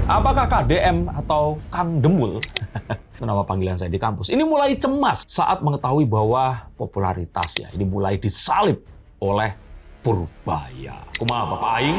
Apakah KDM atau Kang Demul, itu nama panggilan saya di kampus, ini mulai cemas saat mengetahui bahwa popularitasnya ini mulai disalib oleh Purbaya. Kumaha Bapak Aing?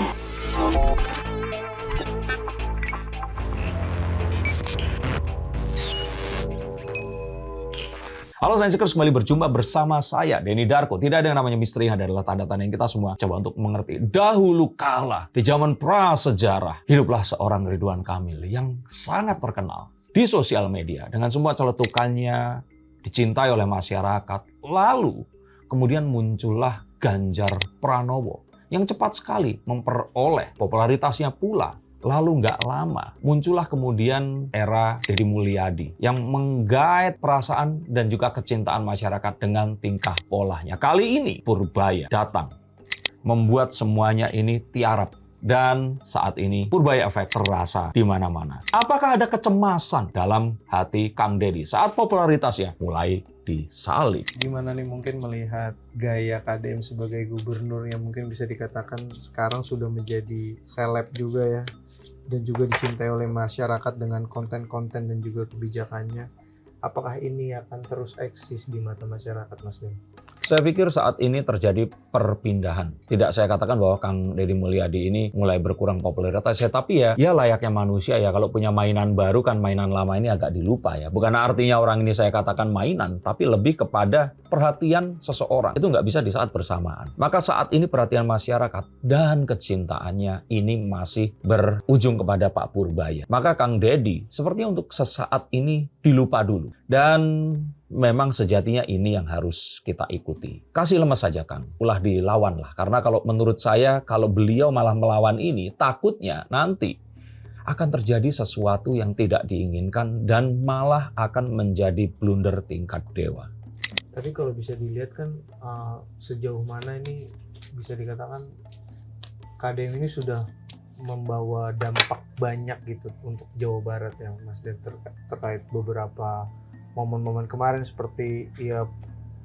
Halo Sainsikers, kembali berjumpa bersama saya, Denny Darko. Tidak ada yang namanya misteri, adalah tanda-tanda yang kita semua coba untuk mengerti. Dahulu kala, di zaman prasejarah, hiduplah seorang Ridwan Kamil yang sangat terkenal di sosial media. Dengan semua celetukannya, dicintai oleh masyarakat. Lalu, kemudian muncullah Ganjar Pranowo yang cepat sekali memperoleh popularitasnya pula. Lalu nggak lama, muncullah kemudian era Deddy Mulyadi yang menggait perasaan dan juga kecintaan masyarakat dengan tingkah polanya. Kali ini Purbaya datang, membuat semuanya ini tiarap. Dan saat ini Purbaya efek terasa di mana-mana. Apakah ada kecemasan dalam hati Kang Deddy saat popularitasnya mulai disalib? Gimana nih mungkin melihat gaya KDM sebagai gubernur yang mungkin bisa dikatakan sekarang sudah menjadi seleb juga ya, dan juga dicintai oleh masyarakat dengan konten-konten dan juga kebijakannya. Apakah ini akan terus eksis di mata masyarakat, Mas Den? Saya pikir saat ini terjadi perpindahan. Tidak saya katakan bahwa Kang Deddy Mulyadi ini mulai berkurang popularitasnya, tapi ya layaknya manusia ya, kalau punya mainan baru kan mainan lama ini agak dilupa ya. Bukan artinya orang ini saya katakan mainan, tapi lebih kepada perhatian seseorang. Itu nggak bisa di saat bersamaan. Maka saat ini perhatian masyarakat dan kecintaannya ini masih berujung kepada Pak Purbaya. Maka Kang Deddy sepertinya untuk sesaat ini dilupa dulu. Dan memang sejatinya ini yang harus kita ikuti. Kasih lemas saja Kang, ulah dilawan lah. Karena kalau menurut saya, kalau beliau malah melawan ini, takutnya nanti akan terjadi sesuatu yang tidak diinginkan dan malah akan menjadi blunder tingkat dewa. Tapi kalau bisa dilihat kan sejauh mana ini bisa dikatakan KDM ini sudah membawa dampak banyak gitu untuk Jawa Barat ya, Mas Den, terkait beberapa momen-momen kemarin seperti ya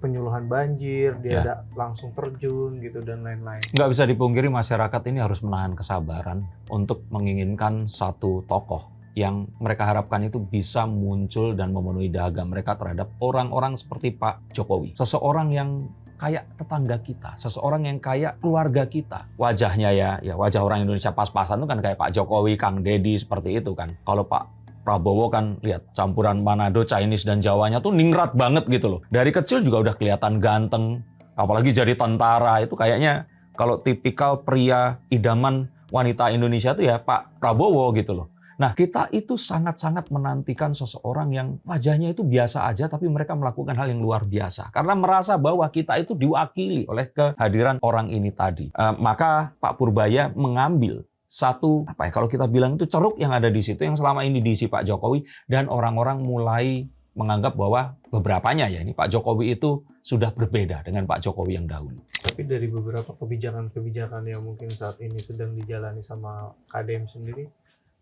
penyuluhan banjir, dia ada langsung terjun gitu dan lain-lain. Nggak bisa dipungkiri masyarakat ini harus menahan kesabaran untuk menginginkan satu tokoh yang mereka harapkan itu bisa muncul dan memenuhi dahaga mereka terhadap orang-orang seperti Pak Jokowi. Seseorang yang kayak tetangga kita, seseorang yang kayak keluarga kita. Wajahnya ya wajah orang Indonesia pas-pasan itu kan kayak Pak Jokowi, Kang Deddy seperti itu kan. Kalau Pak Prabowo kan lihat campuran Manado, Chinese dan Jawanya tuh ningrat banget gitu loh. Dari kecil juga udah kelihatan ganteng, apalagi jadi tentara itu kayaknya kalau tipikal pria idaman wanita Indonesia tuh ya Pak Prabowo gitu loh. Nah, kita itu sangat-sangat menantikan seseorang yang wajahnya itu biasa aja tapi mereka melakukan hal yang luar biasa. Karena merasa bahwa kita itu diwakili oleh kehadiran orang ini tadi. Maka Pak Purbaya mengambil satu, kalau kita bilang itu ceruk yang ada di situ yang selama ini diisi Pak Jokowi, dan orang-orang mulai menganggap bahwa beberapanya ya ini Pak Jokowi itu sudah berbeda dengan Pak Jokowi yang dahulu. Tapi dari beberapa kebijakan-kebijakan yang mungkin saat ini sedang dijalani sama KDM sendiri,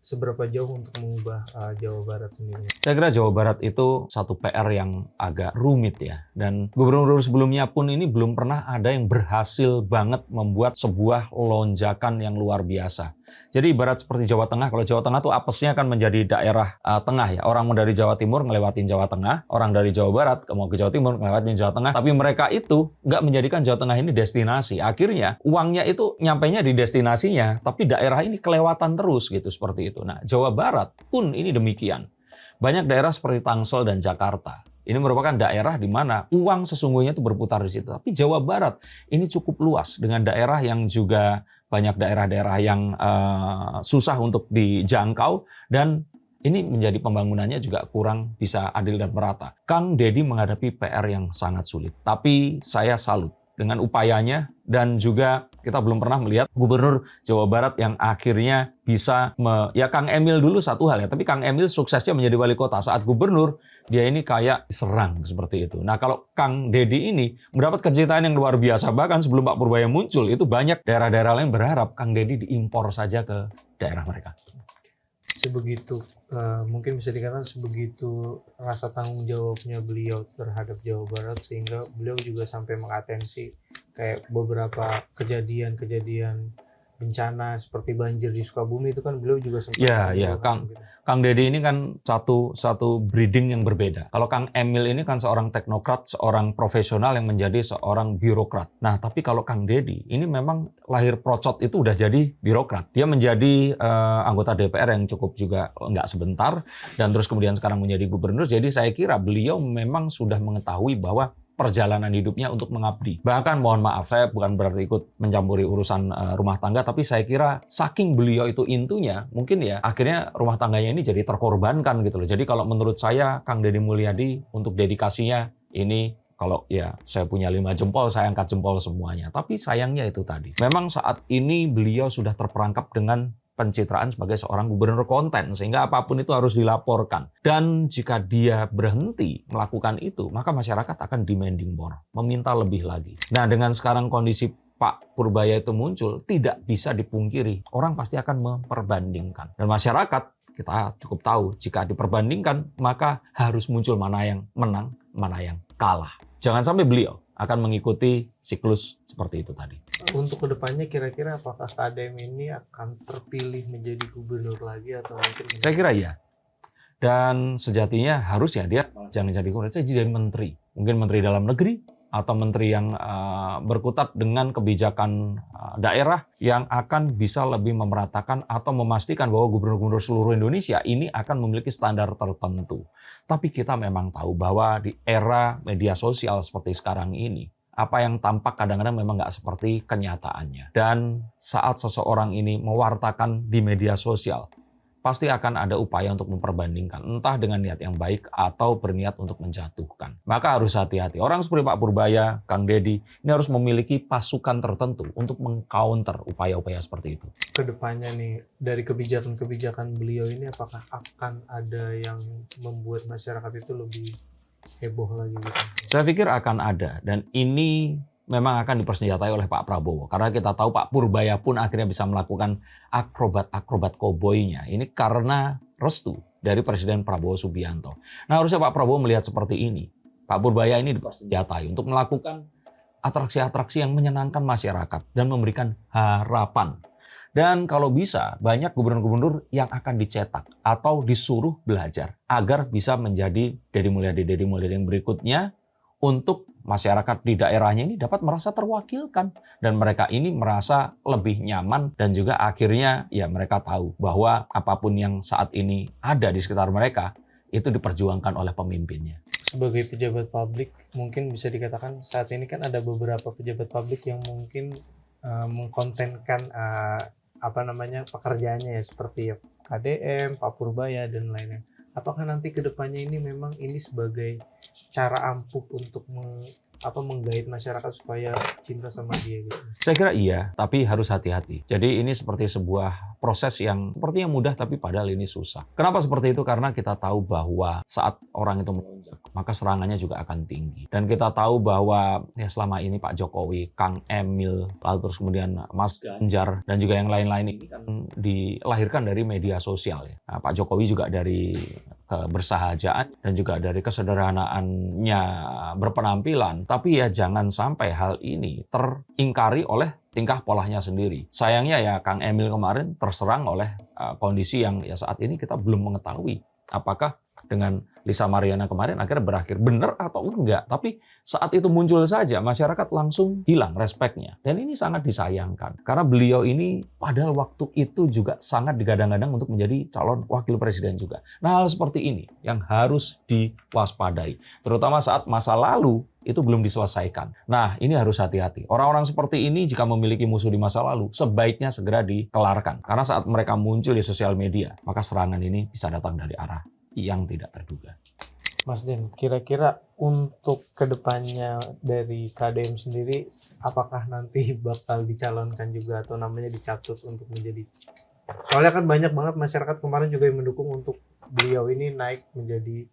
seberapa jauh untuk mengubah Jawa Barat sendiri? Saya kira Jawa Barat itu satu PR yang agak rumit ya. Dan gubernur sebelumnya pun ini belum pernah ada yang berhasil banget membuat sebuah lonjakan yang luar biasa. Jadi ibarat seperti Jawa Tengah, kalau Jawa Tengah tuh apesnya kan menjadi daerah tengah ya. Orang dari Jawa Timur ngelewatin Jawa Tengah, orang dari Jawa Barat mau ke Jawa Timur ngelewatin Jawa Tengah. Tapi mereka itu nggak menjadikan Jawa Tengah ini destinasi. Akhirnya uangnya itu nyampainya di destinasinya, tapi daerah ini kelewatan terus gitu seperti itu. Nah, Jawa Barat pun ini demikian. Banyak daerah seperti Tangsel dan Jakarta. Ini merupakan daerah di mana uang sesungguhnya itu berputar di situ. Tapi Jawa Barat ini cukup luas dengan daerah yang juga banyak daerah-daerah yang susah untuk dijangkau dan ini menjadi pembangunannya juga kurang bisa adil dan merata. Kang Deddy menghadapi PR yang sangat sulit. Tapi saya salut dengan upayanya dan juga kita belum pernah melihat gubernur Jawa Barat yang akhirnya bisa Kang Emil dulu satu hal ya, tapi Kang Emil suksesnya menjadi wali kota. Saat gubernur dia ini kayak diserang seperti itu. Nah, kalau Kang Deddy ini mendapat kecintaan yang luar biasa, bahkan sebelum Pak Purbaya muncul itu banyak daerah-daerah lain berharap Kang Deddy diimpor saja ke daerah mereka. Sebegitu mungkin bisa dikatakan sebegitu rasa tanggung jawabnya beliau terhadap Jawa Barat sehingga beliau juga sampai mengatensi kayak beberapa kejadian-kejadian bencana seperti banjir di Sukabumi itu kan beliau juga sempat Ya, mendoakan gitu. Kang Deddy ini kan satu breeding yang berbeda. Kalau Kang Emil ini kan seorang teknokrat, seorang profesional yang menjadi seorang birokrat. Nah, tapi kalau Kang Deddy ini memang lahir procot itu udah jadi birokrat. Dia menjadi anggota DPR yang cukup juga nggak sebentar, dan terus kemudian sekarang menjadi gubernur. Jadi saya kira beliau memang sudah mengetahui bahwa perjalanan hidupnya untuk mengabdi. Bahkan mohon maaf, saya bukan berarti ikut mencampuri urusan rumah tangga, tapi saya kira saking beliau itu intunya, mungkin ya akhirnya rumah tangganya ini jadi terkorbankan gitu loh. Jadi kalau menurut saya Kang Deddy Mulyadi untuk dedikasinya ini, kalau ya saya punya 5 jempol, saya angkat jempol semuanya. Tapi sayangnya itu tadi, memang saat ini beliau sudah terperangkap dengan pencitraan sebagai seorang gubernur konten, sehingga apapun itu harus dilaporkan. Dan jika dia berhenti melakukan itu, maka masyarakat akan demanding more, meminta lebih lagi. Nah, dengan sekarang kondisi Pak Purbaya itu muncul, tidak bisa dipungkiri, orang pasti akan memperbandingkan. Dan masyarakat, kita cukup tahu, jika diperbandingkan, maka harus muncul mana yang menang, mana yang kalah. Jangan sampai beliau akan mengikuti siklus seperti itu tadi. Untuk kedepannya kira-kira apakah KDM ini akan terpilih menjadi gubernur lagi atau mungkin Saya kira iya. Dan sejatinya harusnya dia jangan jadi gubernur, jadi menteri. Mungkin menteri dalam negeri atau menteri yang berkutat dengan kebijakan daerah yang akan bisa lebih memeratakan atau memastikan bahwa gubernur-gubernur seluruh Indonesia ini akan memiliki standar tertentu. Tapi kita memang tahu bahwa di era media sosial seperti sekarang ini, apa yang tampak kadang-kadang memang nggak seperti kenyataannya. Dan saat seseorang ini mewartakan di media sosial, pasti akan ada upaya untuk memperbandingkan, entah dengan niat yang baik atau berniat untuk menjatuhkan. Maka harus hati-hati. Orang seperti Pak Purbaya, Kang Deddy, ini harus memiliki pasukan tertentu untuk meng-counter upaya-upaya seperti itu. kedepannya nih dari kebijakan-kebijakan beliau ini apakah akan ada yang membuat masyarakat itu lebih heboh lagi gitu? Saya pikir akan ada, dan ini memang akan dipersenjatai oleh Pak Prabowo. Karena kita tahu Pak Purbaya pun akhirnya bisa melakukan akrobat-akrobat koboynya. Ini karena restu dari Presiden Prabowo Subianto. Nah, harusnya Pak Prabowo melihat seperti ini. Pak Purbaya ini dipersenjatai untuk melakukan atraksi-atraksi yang menyenangkan masyarakat dan memberikan harapan. Dan kalau bisa, banyak gubernur-gubernur yang akan dicetak atau disuruh belajar agar bisa menjadi Deddy Mulyadi yang berikutnya, untuk masyarakat di daerahnya ini dapat merasa terwakilkan. Dan mereka ini merasa lebih nyaman, dan juga akhirnya ya mereka tahu bahwa apapun yang saat ini ada di sekitar mereka, itu diperjuangkan oleh pemimpinnya. Sebagai pejabat publik, mungkin bisa dikatakan saat ini kan ada beberapa pejabat publik yang mungkin mengkontenkan pekerjaannya ya, seperti KDM, Pak Purbaya dan lainnya. Apakah nanti kedepannya ini memang ini sebagai cara ampuh untuk menggait masyarakat supaya cinta sama dia gitu? Saya kira iya, tapi harus hati-hati. Jadi ini seperti sebuah proses yang sepertinya mudah, tapi padahal ini susah. Kenapa seperti itu? Karena kita tahu bahwa saat orang itu melonjak, maka serangannya juga akan tinggi. Dan kita tahu bahwa ya selama ini Pak Jokowi, Kang Emil, lalu terus kemudian Mas Ganjar, dan juga yang lain-lain ini kan dilahirkan dari media sosial ya. Nah, Pak Jokowi juga dari kebersahajaan dan juga dari kesederhanaannya berpenampilan. Tapi ya jangan sampai hal ini teringkari oleh tingkah polanya sendiri. Sayangnya ya Kang Emil kemarin terserang oleh kondisi yang ya saat ini kita belum mengetahui apakah dengan Lisa Mariana kemarin akhirnya berakhir benar atau enggak. Tapi saat itu muncul saja, masyarakat langsung hilang respeknya. Dan ini sangat disayangkan. Karena beliau ini padahal waktu itu juga sangat digadang-gadang untuk menjadi calon wakil presiden juga. Nah, hal seperti ini yang harus diwaspadai. Terutama saat masa lalu itu belum diselesaikan. Nah, ini harus hati-hati. Orang-orang seperti ini jika memiliki musuh di masa lalu, sebaiknya segera dikelarkan. Karena saat mereka muncul di sosial media, maka serangan ini bisa datang dari arah yang tidak terduga. Mas Den, kira-kira untuk kedepannya dari KDM sendiri, apakah nanti bakal dicalonkan juga atau namanya dicatut untuk menjadi? Soalnya kan banyak banget masyarakat kemarin juga yang mendukung untuk beliau ini naik menjadi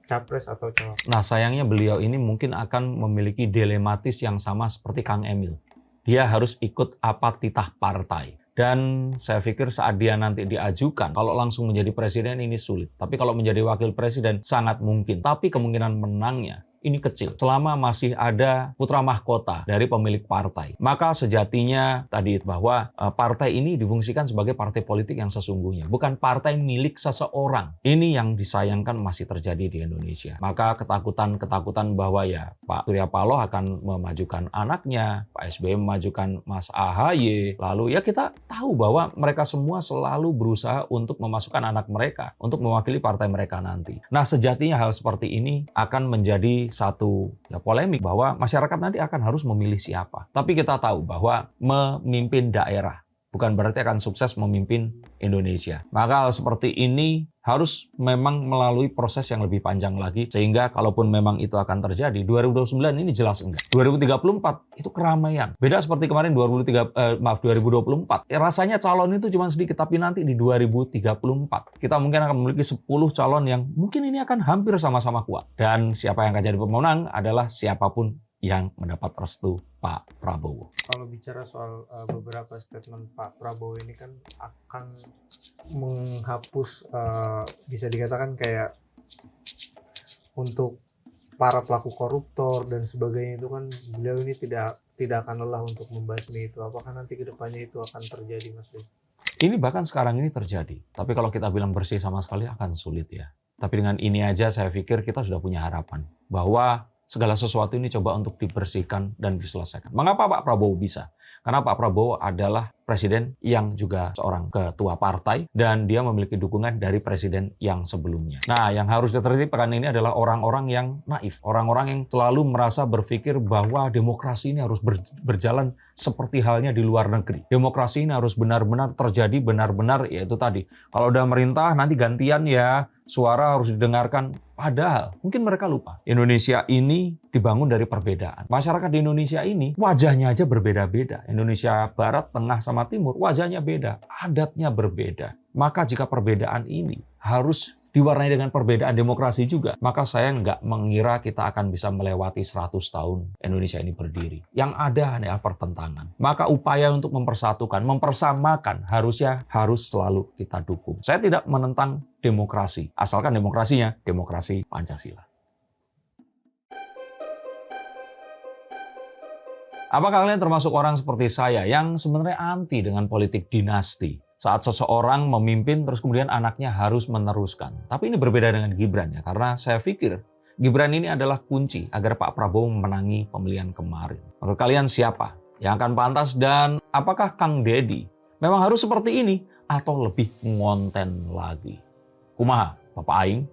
capres atau cawapres. Nah, sayangnya beliau ini mungkin akan memiliki dilematis yang sama seperti Kang Emil. Dia harus ikut apa titah partai. Dan saya pikir saat dia nanti diajukan, kalau langsung menjadi presiden ini sulit. Tapi kalau menjadi wakil presiden sangat mungkin. Tapi kemungkinan menangnya ini kecil. Selama masih ada putra mahkota dari pemilik partai, maka sejatinya tadi bahwa partai ini difungsikan sebagai partai politik yang sesungguhnya, bukan partai milik seseorang. Ini yang disayangkan masih terjadi di Indonesia. Maka ketakutan bahwa ya Pak Surya Paloh akan memajukan anaknya, Pak SBY memajukan Mas AHY, lalu ya kita tahu bahwa mereka semua selalu berusaha untuk memasukkan anak mereka untuk mewakili partai mereka nanti. Nah, sejatinya hal seperti ini akan menjadi satu polemik bahwa masyarakat nanti akan harus memilih siapa. Tapi kita tahu bahwa memimpin daerah bukan berarti akan sukses memimpin Indonesia. Maka hal seperti ini harus memang melalui proses yang lebih panjang lagi, sehingga kalaupun memang itu akan terjadi, 2029 ini jelas enggak. 2034 itu keramaian. Beda seperti kemarin 2024. Rasanya calon itu cuma sedikit, tapi nanti di 2034 kita mungkin akan memiliki 10 calon yang mungkin ini akan hampir sama-sama kuat. Dan siapa yang akan jadi pemenang adalah siapapun yang mendapat restu Pak Prabowo. Kalau bicara soal beberapa statement Pak Prabowo ini kan akan menghapus bisa dikatakan kayak untuk para pelaku koruptor dan sebagainya, itu kan beliau ini tidak akan lelah untuk membasmi itu. Apakah nanti kedepannya itu akan terjadi, Mas Lim? Ini bahkan sekarang ini terjadi. Tapi kalau kita bilang bersih sama sekali akan sulit ya. Tapi dengan ini aja saya pikir kita sudah punya harapan bahwa segala sesuatu ini coba untuk dibersihkan dan diselesaikan. Mengapa Pak Prabowo bisa? Karena Pak Prabowo adalah presiden yang juga seorang ketua partai dan dia memiliki dukungan dari presiden yang sebelumnya. Nah, yang harus ditertibkan ini adalah orang-orang yang naif, orang-orang yang selalu merasa berpikir bahwa demokrasi ini harus berjalan seperti halnya di luar negeri. Demokrasi ini harus benar-benar terjadi, benar-benar yaitu tadi. Kalau udah merintah nanti gantian ya, suara harus didengarkan. Padahal mungkin mereka lupa. Indonesia ini dibangun dari perbedaan. Masyarakat di Indonesia ini wajahnya aja berbeda-beda. Indonesia Barat, Tengah, sama Timur wajahnya beda. Adatnya berbeda. Maka jika perbedaan ini harus diwarnai dengan perbedaan demokrasi juga, maka saya nggak mengira kita akan bisa melewati 100 tahun Indonesia ini berdiri. Yang ada hanya pertentangan. Maka upaya untuk mempersatukan, mempersamakan harus selalu kita dukung. Saya tidak menentang demokrasi, asalkan demokrasinya demokrasi Pancasila. Apakah kalian termasuk orang seperti saya yang sebenarnya anti dengan politik dinasti? Saat seseorang memimpin terus kemudian anaknya harus meneruskan. Tapi ini berbeda dengan Gibran ya, karena saya pikir Gibran ini adalah kunci agar Pak Prabowo memenangi pemilihan kemarin. Menurut kalian siapa yang akan pantas dan apakah Kang Deddy memang harus seperti ini atau lebih ngonten lagi? Kumaha, Bapak Aing?